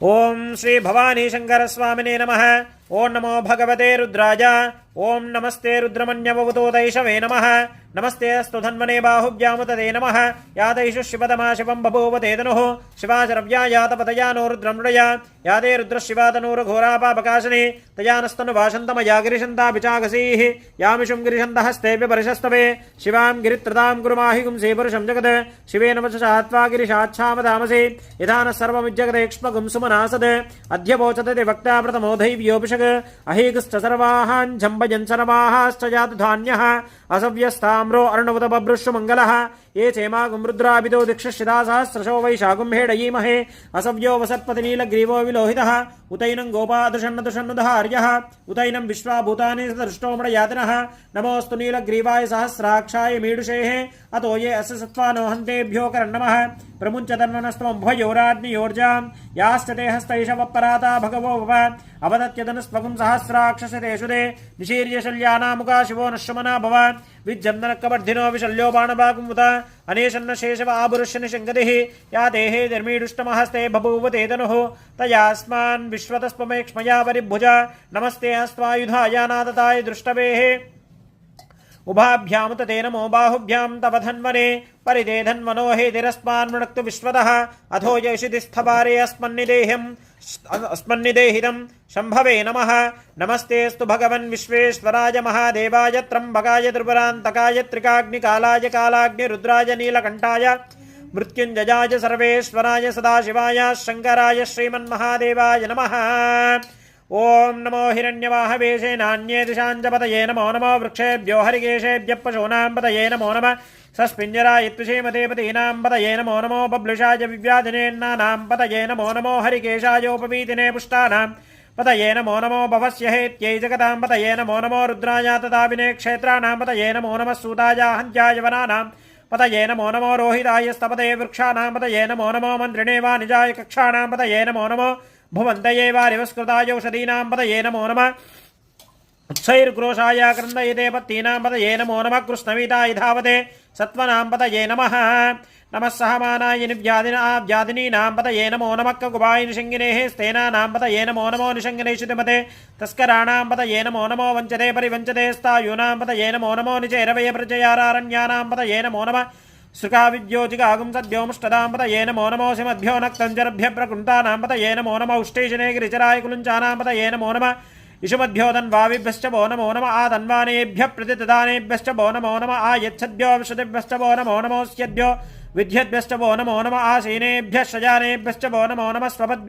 ఓం శ్రీ భవానీ శంకర స్వామినే నమః. ఓం నమో భగవతే రుద్రాయ. ఓం నమస్తే రుద్రమన్యవతోదైషవే నమః. నమస్తే అస్తు ధన్వనే బాహుభ్యాముతదే నమః. యాదైషు శివతమా శివం బభూవతే తనుః. శివాశరవ్యా యాతపతయా నో రుద్రమృడయ. యాదే రుద్రశివాతనూరఘోరాపాపకాశనే. తయానస్తను వాసంతమయా గిరిశంతాభిచాగసీః. యామిషుం గిరిశంతః హస్తేభ్య పరిశస్తవే. శివాం గిరిత్రతాం కురుమాహి గుంసే పురుషం జగత్. శివేన వచసాత్వా గిరిశాచ్ఛామదామసే. యథాన సర్వమిజ్జగదేక్ష్మగుం సుమనాసద్. అధ్యవోచతే వక్తా ప్రథమో దైవ్యోభిషక్. అహీగశ్చ సర్వాహాన్ జంబజన్ సర్వాహాశ్చ జాతు ధాన్యః. असव्यस्ताम्रो अर्णवत बभ्रुषु मंगलः. ये चेमागुं रुद्राभितो दिक्षशिदा सहस्रशो वैशागुं हेडयीमहे. असव्यो वसत्पतिनीलग्रीवो विलोहितः. उतैनं गोपादृषन्नदुषन्नुदहार्यः. उतैनं विश्वाभूतानि सदृष्टोमृयातिनः. नमोऽस्तु नीलग्रीवाय सहस्राक्षाय मीडुषेः. अतो ये अस्य सत्त्वानो हन्तेभ्यो करन्नमः. प्रमुञ्चतन्वनस्त्वम्भयोराग्नियोर्जां. याश्च ते हस्तैषवपराता भगवो भव. अवदत्यदनुस्पगुं सहस्राक्षसतेषु ते. निशीर्यशल्यानामुका शिवो नश्यमना भव. विज्जम्नकवर्धिनो विशल्यो बाणवाकुमुत. अनेशन्न शेषव आबुरुष्यनि शङ्गतिः. या देहे धर्मीडुष्टमहस्ते बभूव ते तनुः. तयास्मान् विश्वतस्पमेक्ष्मया परिभुज. नमस्ते हस्त्वायुधायानादताय दृष्टवेः. उभाभ्यां तते नमो बाहुभ्यां तव धन्वने. परिते धन्वनो हेतिरस्मान् मृणक्तु विश्वतः. अथो यशितिस्थवारे अस्मन्निदेहितं शम्भवे नमः. नमस्तेऽस्तु भगवन् विश्वेश्वराय महादेवाय त्र्यम्बकाय त्रिपुरान्तकाय त्रिकाग्निकालाय कालाग्निरुद्राय नीलकण्ठाय मृत्युञ्जयाय सर्वेश्वराय सदाशिवाय शङ्कराय श्रीमन्महादेवाय नमः. ओं नमो हिरण्यवाहवेशे नान्ये दिशाञ्जपतये नमो नमो वृक्षेभ्यो हरिकेशेभ्यः पशूनां पतये नमो नमः. सस्पिञ्जराय त्विषेमते पतीनां पतये नमो नमो बभ्लुषाय विव्याधिनेन्नानां पतये नमो नमो हरिकेशायोपवीतिने पुष्टानां पतये नमो नमो भवस्य हेत्यै जगतां पतये नमो नमो रुद्राय तदाविने क्षेत्राणां पतये नमो नमः सूताय हन्त्याय वनानां पतये नमो नमो रोहिताय स्तपते वृक्षाणां पतये नमो नमो मन्त्रिणे वाणिजाय कक्षाणां पतये नमो नमो भुवन्तये वारिवस्कृताय औषधीनां पतये नमो नमः. उत्सैर्क्रोशाय क्रन्दयते पत्तीनां पतये नमो नमः. कृष्णवीताय धावते सत्त्वनां पतये नमः. नमः सहमानाय निव्याधिनीनां पतये नमो नमः. ककुबाय निषङ्गिनेः स्तेनानां पतये नमो नमो. निषङ्गिनेषुतिमते तस्कराणां पतये नमो नमो. वञ्चते परिवञ्चते स्तायूनां पतये नमो नमो. निचैरवय प्रजयारण्यानां पतये नमो नमः. सृकाविद्योजिगागुं सद्योमुष्टदां पतये नमो नमो. सिमद्भ्यो नक्तञ्जरभ्य प्रकृन्तानां पतये नमो नमः. उष्टेशने गिरिचराय कुलुञ्चानां पतये नमो नमः. इषुमद्भ्यो धन्वाविभ्यश्च वो नमो नमः. आधन्वानेभ्यः प्रतिददानेभ्यश्च वो नमो नमः. आयच्छद्भ्यो विशुद्धिभ्यश्च वो नमो नमोऽस्यद्भ्यो विद्यद्भ्यश्च वो नमो नमः. आसीनेभ्यः शयानेभ्यश्च वो नमो नमः. स्वपद्भ्यो